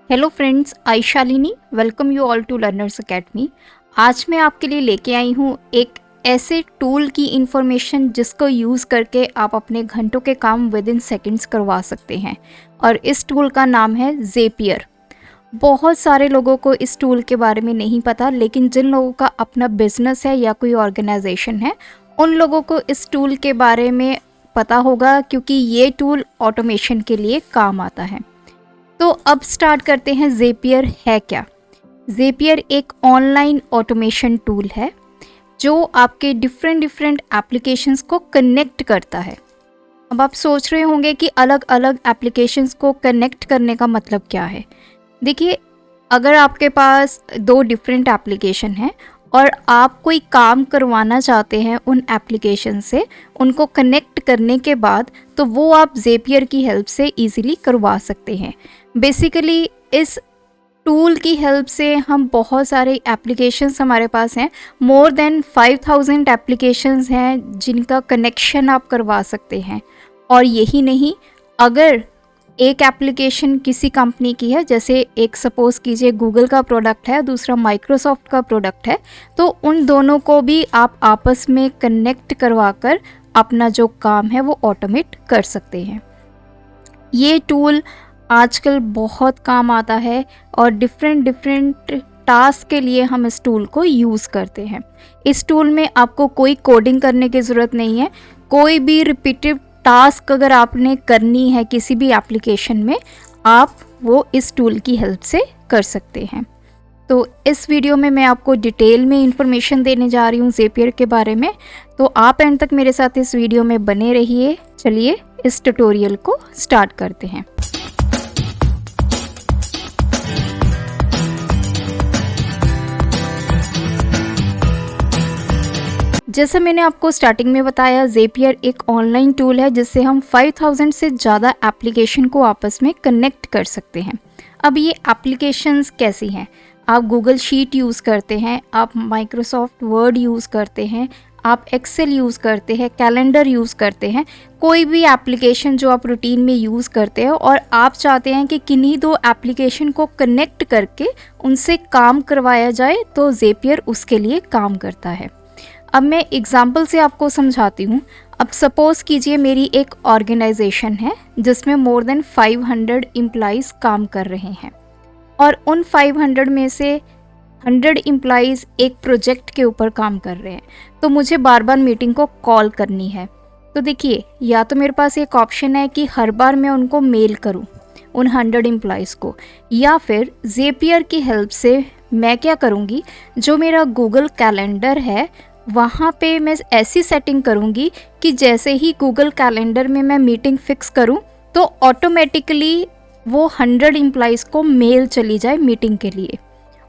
Hello friends, I Shalini welcome you all to learners academy. आज मैं आपके लिए लेके आई हूँ एक ऐसे टूल की इन्फॉर्मेशन जिसको यूज़ करके आप अपने घंटों के काम विद इन सेकेंड्स करवा सकते हैं। और इस टूल का नाम है ज़ेपियर। बहुत सारे लोगों को इस टूल के बारे में नहीं पता, लेकिन जिन लोगों का अपना बिजनेस है या कोई ऑर्गेनाइजेशन है उन लोगों को इस टूल के बारे में पता होगा, क्योंकि ये टूल ऑटोमेशन के लिए काम आता है। तो अब स्टार्ट करते हैं, ज़ेपियर है क्या। ज़ेपियर एक ऑनलाइन ऑटोमेशन टूल है जो आपके डिफरेंट एप्लीकेशंस को कनेक्ट करता है। अब आप सोच रहे होंगे कि अलग अलग एप्लीकेशंस को कनेक्ट करने का मतलब क्या है। देखिए, अगर आपके पास दो डिफरेंट एप्लीकेशन हैं और आप कोई काम करवाना चाहते हैं उन एप्लीकेशन से, उनको कनेक्ट करने के बाद तो वो आप ज़ेपियर की हेल्प से इजीली करवा सकते हैं। बेसिकली इस टूल की हेल्प से हम बहुत सारे एप्लीकेशंस हमारे पास हैं, मोर देन 5000 एप्लीकेशंस हैं जिनका कनेक्शन आप करवा सकते हैं। और यही नहीं, अगर एक एप्लीकेशन किसी कंपनी की है, जैसे एक सपोज़ कीजिए गूगल का प्रोडक्ट है, दूसरा माइक्रोसॉफ्ट का प्रोडक्ट है, तो उन दोनों को भी आप आपस में कनेक्ट करवा कर अपना जो काम है वो ऑटोमेट कर सकते हैं। ये टूल आजकल बहुत काम आता है और डिफरेंट टास्क के लिए हम इस टूल को यूज़ करते हैं। इस टूल में आपको कोई कोडिंग करने की ज़रूरत नहीं है। कोई भी रिपीटिव टास्क अगर आपने करनी है किसी भी एप्लीकेशन में, आप वो इस टूल की हेल्प से कर सकते हैं। तो इस वीडियो में मैं आपको डिटेल में इंफॉर्मेशन देने जा रही हूँ ज़ेपियर के बारे में, तो आप एंड तक मेरे साथ इस वीडियो में बने रहिए। चलिए इस ट्यूटोरियल को स्टार्ट करते हैं। जैसे मैंने आपको स्टार्टिंग में बताया, ज़ेपियर एक ऑनलाइन टूल है जिससे हम 5000 से ज़्यादा एप्लीकेशन को आपस में कनेक्ट कर सकते हैं। अब ये एप्लीकेशंस कैसी हैं? आप गूगल शीट यूज़ करते हैं, आप माइक्रोसॉफ्ट वर्ड यूज़ करते हैं, आप एक्सेल यूज़ करते हैं, कैलेंडर यूज़ करते हैं, कोई भी एप्लीकेशन जो आप रूटीन में यूज़ करते हैं और आप चाहते हैं कि किन्हीं दो एप्लीकेशन को कनेक्ट करके उनसे काम करवाया जाए, तो ज़ेपियर उसके लिए काम करता है। अब मैं एग्जाम्पल से आपको समझाती हूँ। अब सपोज़ कीजिए मेरी एक ऑर्गेनाइजेशन है जिसमें मोर देन 500 एम्प्लॉइज़ काम कर रहे हैं और उन 500 में से 100 एम्प्लॉइज़ एक प्रोजेक्ट के ऊपर काम कर रहे हैं। तो मुझे बार बार मीटिंग को कॉल करनी है। तो देखिए, या तो मेरे पास एक ऑप्शन है कि हर बार मैं उनको मेल करूँ उन 100 एम्प्लॉइज़ को, या फिर ज़ेपियर की हेल्प से मैं क्या करूँगी, जो मेरा गूगल कैलेंडर है वहाँ पे मैं ऐसी सेटिंग करूँगी कि जैसे ही गूगल कैलेंडर में मैं मीटिंग फ़िक्स करूँ तो ऑटोमेटिकली वो 100 एम्प्लॉइज़ को मेल चली जाए मीटिंग के लिए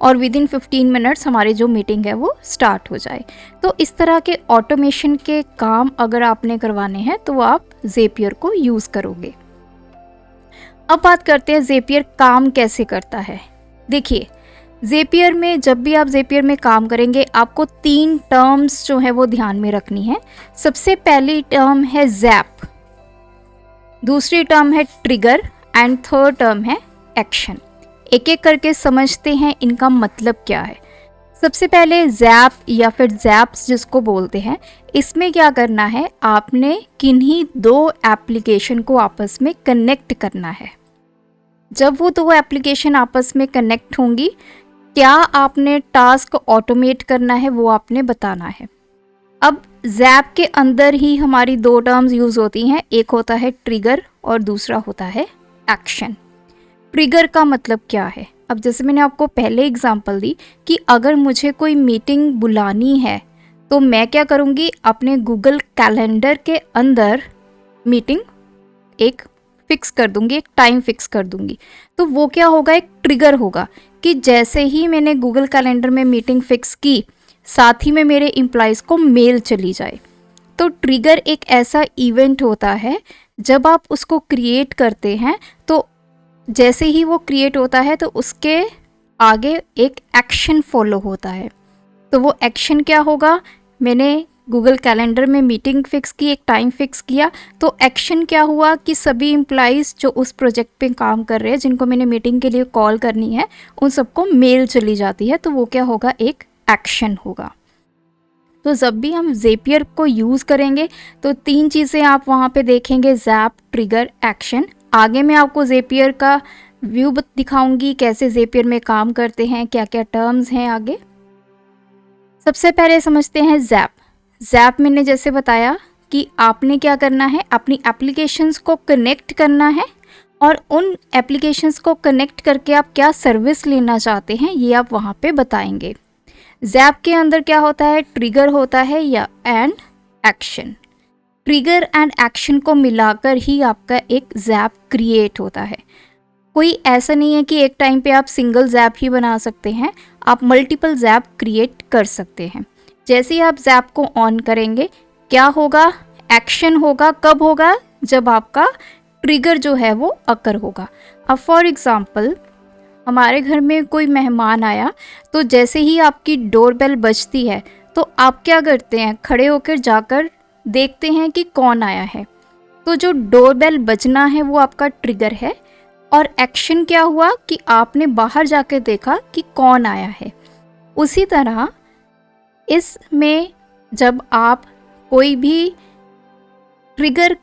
और विद इन 15 मिनट्स हमारी जो मीटिंग है वो स्टार्ट हो जाए। तो इस तरह के ऑटोमेशन के काम अगर आपने करवाने हैं तो आप ज़ेपियर को यूज़ करोगे। अब बात करते हैं ज़ेपियर काम कैसे करता है। देखिए, ज़ेपियर में जब भी आप ज़ेपियर में काम करेंगे, आपको 3 टर्म्स जो है वो ध्यान में रखनी है। सबसे पहली टर्म है ज़ैप, दूसरी टर्म है ट्रिगर एंड थर्ड टर्म है एक्शन। एक एक करके समझते हैं इनका मतलब क्या है। सबसे पहले ज़ैप या फिर ज़ैप्स जिसको बोलते हैं, इसमें क्या करना है, आपने किन्हीं दो एप्लीकेशन को आपस में कनेक्ट करना है। जब वो दो एप्लीकेशन आपस में कनेक्ट होंगी, क्या आपने टास्क ऑटोमेट करना है वो आपने बताना है। अब ज़ैप के अंदर ही हमारी दो टर्म्स यूज़ होती हैं, एक होता है ट्रिगर और दूसरा होता है एक्शन। ट्रिगर का मतलब क्या है? अब जैसे मैंने आपको पहले एग्जांपल दी कि अगर मुझे कोई मीटिंग बुलानी है तो मैं क्या करूँगी, अपने गूगल कैलेंडर के अंदर मीटिंग एक फिक्स कर दूंगी, एक टाइम फिक्स कर दूंगी। तो वो क्या होगा, एक ट्रिगर होगा कि जैसे ही मैंने गूगल कैलेंडर में मीटिंग फिक्स की, साथ ही में मेरे एम्प्लॉइज़ को मेल चली जाए। तो ट्रिगर एक ऐसा इवेंट होता है, जब आप उसको क्रिएट करते हैं तो जैसे ही वो क्रिएट होता है तो उसके आगे एक एक्शन फॉलो होता है। तो वो एक्शन क्या होगा, मैंने गूगल कैलेंडर में मीटिंग फिक्स की, एक टाइम फिक्स किया, तो एक्शन क्या हुआ कि सभी एम्प्लॉइज़ जो उस प्रोजेक्ट पे काम कर रहे हैं, जिनको मैंने मीटिंग के लिए कॉल करनी है, उन सबको मेल चली जाती है, तो वो क्या होगा, एक एक्शन होगा। तो जब भी हम ज़ेपियर को यूज़ करेंगे तो 3 चीज़ें आप वहाँ पे देखेंगे, ज़ैप, ट्रिगर, एक्शन। आगे मैं आपको ज़ेपियर का व्यू दिखाऊंगी, कैसे ज़ेपियर में काम करते हैं, क्या क्या टर्म्स हैं आगे। सबसे पहले समझते हैं ज़ैप। ज़ैप मैंने जैसे बताया कि आपने क्या करना है, अपनी एप्लीकेशंस को कनेक्ट करना है और उन एप्लीकेशंस को कनेक्ट करके आप क्या सर्विस लेना चाहते हैं ये आप वहाँ पे बताएंगे। ज़ैप के अंदर क्या होता है, ट्रिगर होता है या and action. Trigger and action को मिलाकर ही आपका एक ज़ैप क्रिएट होता है। कोई ऐसा नहीं है कि एक टाइम पे आप सिंगल ज़ैप ही बना सकते हैं, आप मल्टीपल ज़ैप क्रिएट कर सकते हैं। जैसे ही आप ज़ैप को ऑन करेंगे क्या होगा, एक्शन होगा। कब होगा, जब आपका ट्रिगर जो है वो अकर होगा। अब फॉर एग्ज़ाम्पल हमारे घर में कोई मेहमान आया, तो जैसे ही आपकी डोरबेल बजती है तो आप क्या करते हैं, खड़े होकर जाकर देखते हैं कि कौन आया है। तो जो डोरबेल बजना है वो आपका ट्रिगर है, और एक्शन क्या हुआ कि आपने बाहर जाकर देखा कि कौन आया है। उसी तरह इसमें जब आप कोई भी ट्रिगर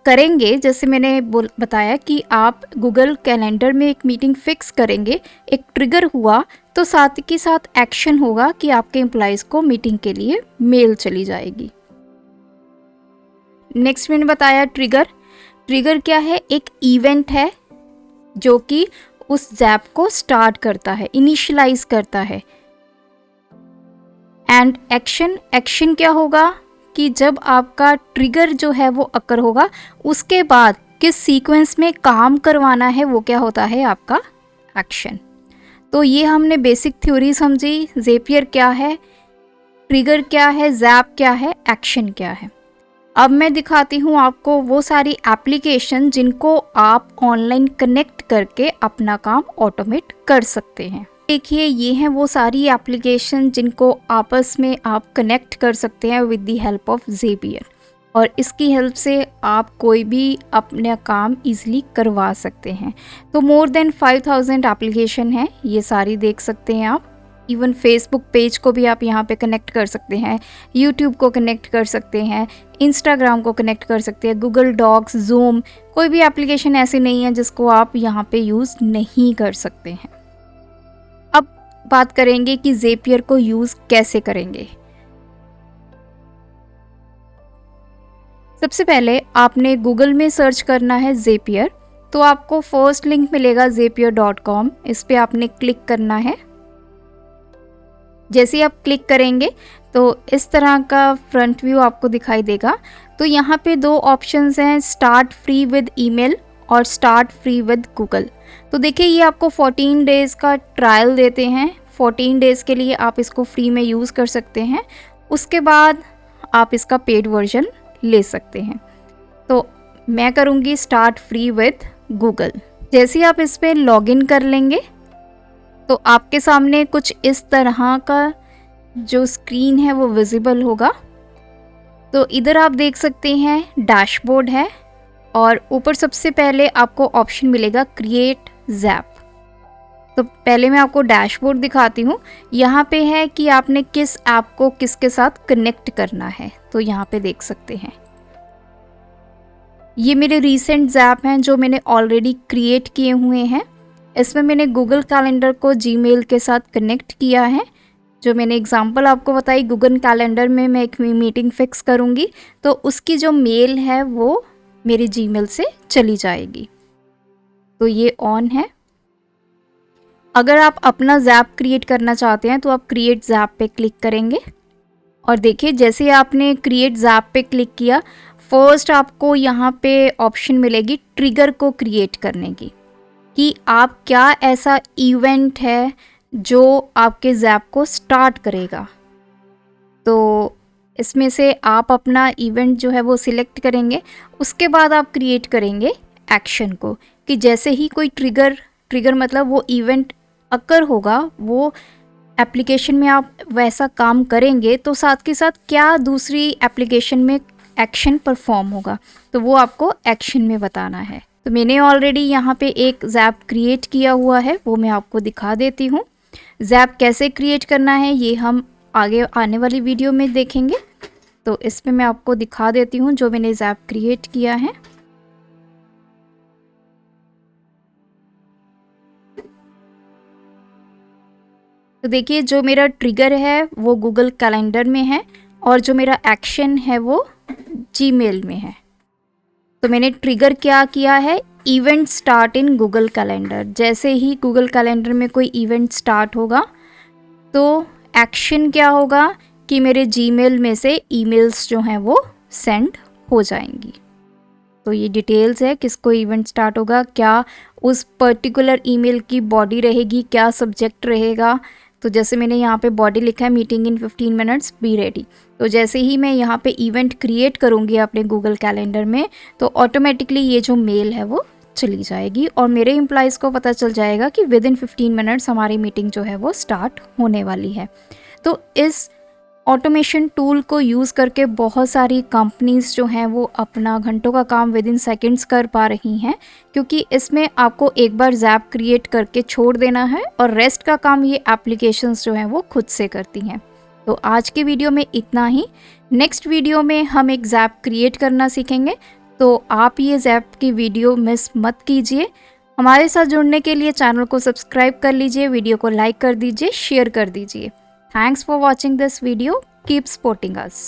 करेंगे, जैसे मैंने बताया कि आप गूगल कैलेंडर में एक मीटिंग फिक्स करेंगे, एक ट्रिगर हुआ, तो साथ के साथ एक्शन होगा कि आपके एम्प्लॉइज़ को मीटिंग के लिए मेल चली जाएगी। नेक्स्ट मैंने बताया ट्रिगर। ट्रिगर क्या है, एक इवेंट है जो कि उस ज़ैप को स्टार्ट करता है, इनिशियलाइज करता है। एंड एक्शन, एक्शन क्या होगा कि जब आपका ट्रिगर जो है वो अकर होगा, उसके बाद किस सीक्वेंस में काम करवाना है वो क्या होता है, आपका एक्शन। तो ये हमने बेसिक थ्योरी समझी, ज़ेपियर क्या है, ट्रिगर क्या है, ज़ैप क्या है, एक्शन क्या है। अब मैं दिखाती हूँ आपको वो सारी एप्लीकेशन जिनको आप ऑनलाइन कनेक्ट करके अपना काम ऑटोमेट कर सकते हैं। देखिए ये हैं वो सारी एप्लीकेशन जिनको आपस में आप कनेक्ट कर सकते हैं विद द हेल्प ऑफ ज़ेपियर, और इसकी हेल्प से आप कोई भी अपना काम इजीली करवा सकते हैं। तो मोर देन 5000 एप्लीकेशन है, ये सारी देख सकते हैं आप। इवन फेसबुक पेज को भी आप यहाँ पे कनेक्ट कर सकते हैं, यूट्यूब को कनेक्ट कर सकते हैं, इंस्टाग्राम को कनेक्ट कर सकते हैं, गूगल डॉक्स, जूम, कोई भी एप्लीकेशन ऐसी नहीं है जिसको आप यहाँ पे यूज़ नहीं कर सकते हैं। अब बात करेंगे कि ज़ेपियर को यूज़ कैसे करेंगे। सबसे पहले आपने गूगल में सर्च करना है ज़ेपियर, तो आपको फर्स्ट लिंक मिलेगा zapier.com, इस पर आपने क्लिक करना है। जैसे ही आप क्लिक करेंगे तो इस तरह का फ्रंट व्यू आपको दिखाई देगा। तो यहाँ पे 2 ऑप्शंस हैं, स्टार्ट फ्री विद ईमेल और स्टार्ट फ्री विद गूगल। तो देखिए ये आपको 14 डेज़ का ट्रायल देते हैं, 14 डेज़ के लिए आप इसको फ्री में यूज़ कर सकते हैं, उसके बाद आप इसका पेड वर्जन ले सकते हैं। तो मैं करूँगी स्टार्ट फ्री विद गूगल। जैसे ही आप इस पर लॉगिन कर लेंगे तो आपके सामने कुछ इस तरह का जो स्क्रीन है वो विजिबल होगा। तो इधर आप देख सकते हैं डैशबोर्ड है, और ऊपर सबसे पहले आपको ऑप्शन मिलेगा क्रिएट ज़ैप। तो पहले मैं आपको डैशबोर्ड दिखाती हूँ। यहाँ पे है कि आपने किस ऐप को किसके साथ कनेक्ट करना है, तो यहाँ पे देख सकते हैं ये मेरे रीसेंट ज़ैप हैं जो मैंने ऑलरेडी क्रिएट किए हुए हैं। इसमें मैंने गूगल कैलेंडर को जीमेल के साथ कनेक्ट किया है। जो मैंने एग्जांपल आपको बताई, गूगल कैलेंडर में मैं एक मीटिंग फिक्स करूँगी तो उसकी जो मेल है वो मेरे जीमेल से चली जाएगी। तो ये ऑन है। अगर आप अपना ज़ैप क्रिएट करना चाहते हैं तो आप क्रिएट ज़ैप पे क्लिक करेंगे, और देखिए जैसे ही आपने क्रिएट ज़ैप पे क्लिक किया, फर्स्ट आपको यहाँ पे ऑप्शन मिलेगी ट्रिगर को क्रिएट करने की, कि आप क्या ऐसा इवेंट है जो आपके ज़ैप को स्टार्ट करेगा। तो इसमें से आप अपना इवेंट जो है वो सिलेक्ट करेंगे, उसके बाद आप क्रिएट करेंगे एक्शन को, कि जैसे ही कोई ट्रिगर मतलब वो इवेंट अकर होगा, वो एप्लीकेशन में आप वैसा काम करेंगे तो साथ के साथ क्या दूसरी एप्लीकेशन में एक्शन परफॉर्म होगा, तो वो आपको एक्शन में बताना है। तो मैंने ऑलरेडी यहाँ पे एक ज़ैप क्रिएट किया हुआ है, वो मैं आपको दिखा देती हूँ। ज़ैप कैसे क्रिएट करना है ये हम आगे आने वाली वीडियो में देखेंगे। तो इसमें मैं आपको दिखा देती हूँ जो मैंने ज़ैप क्रिएट किया है। तो देखिए जो मेरा ट्रिगर है वो गूगल कैलेंडर में है और जो मेरा एक्शन है वो जीमेल में है। तो मैंने ट्रिगर क्या किया है, event start in Google calendar. जैसे ही गूगल कैलेंडर में कोई इवेंट स्टार्ट होगा तो एक्शन क्या होगा कि मेरे जीमेल में से ईमेल्स जो हैं वो सेंड हो जाएंगी। तो ये डिटेल्स है किसको इवेंट स्टार्ट होगा, क्या उस पर्टिकुलर ईमेल की बॉडी रहेगी, क्या सब्जेक्ट रहेगा। तो जैसे मैंने यहाँ पे बॉडी लिखा है meeting in 15 minutes be ready. तो जैसे ही मैं यहाँ पे इवेंट क्रिएट करूँगी अपने गूगल कैलेंडर में तो ऑटोमेटिकली ये जो मेल है वो चली जाएगी और मेरे एम्प्लॉयज़ को पता चल जाएगा कि विद इन 15 मिनट्स हमारी मीटिंग जो है वो स्टार्ट होने वाली है। तो इस ऑटोमेशन टूल को यूज़ करके बहुत सारी कंपनीज़ जो हैं वो अपना घंटों का काम विद इन सेकेंड्स कर पा रही हैं, क्योंकि इसमें आपको एक बार ज़ैप क्रिएट करके छोड़ देना है और रेस्ट का काम ये एप्लीकेशंस जो हैं वो खुद से करती हैं। तो आज के वीडियो में इतना ही। नेक्स्ट वीडियो में हम एक ज़ैप क्रिएट करना सीखेंगे, तो आप ये ज़ैप की वीडियो मिस मत कीजिए। हमारे साथ जुड़ने के लिए चैनल को सब्सक्राइब कर लीजिए, वीडियो को लाइक कर दीजिए, शेयर कर दीजिए। Thanks for watching this video. Keep supporting us.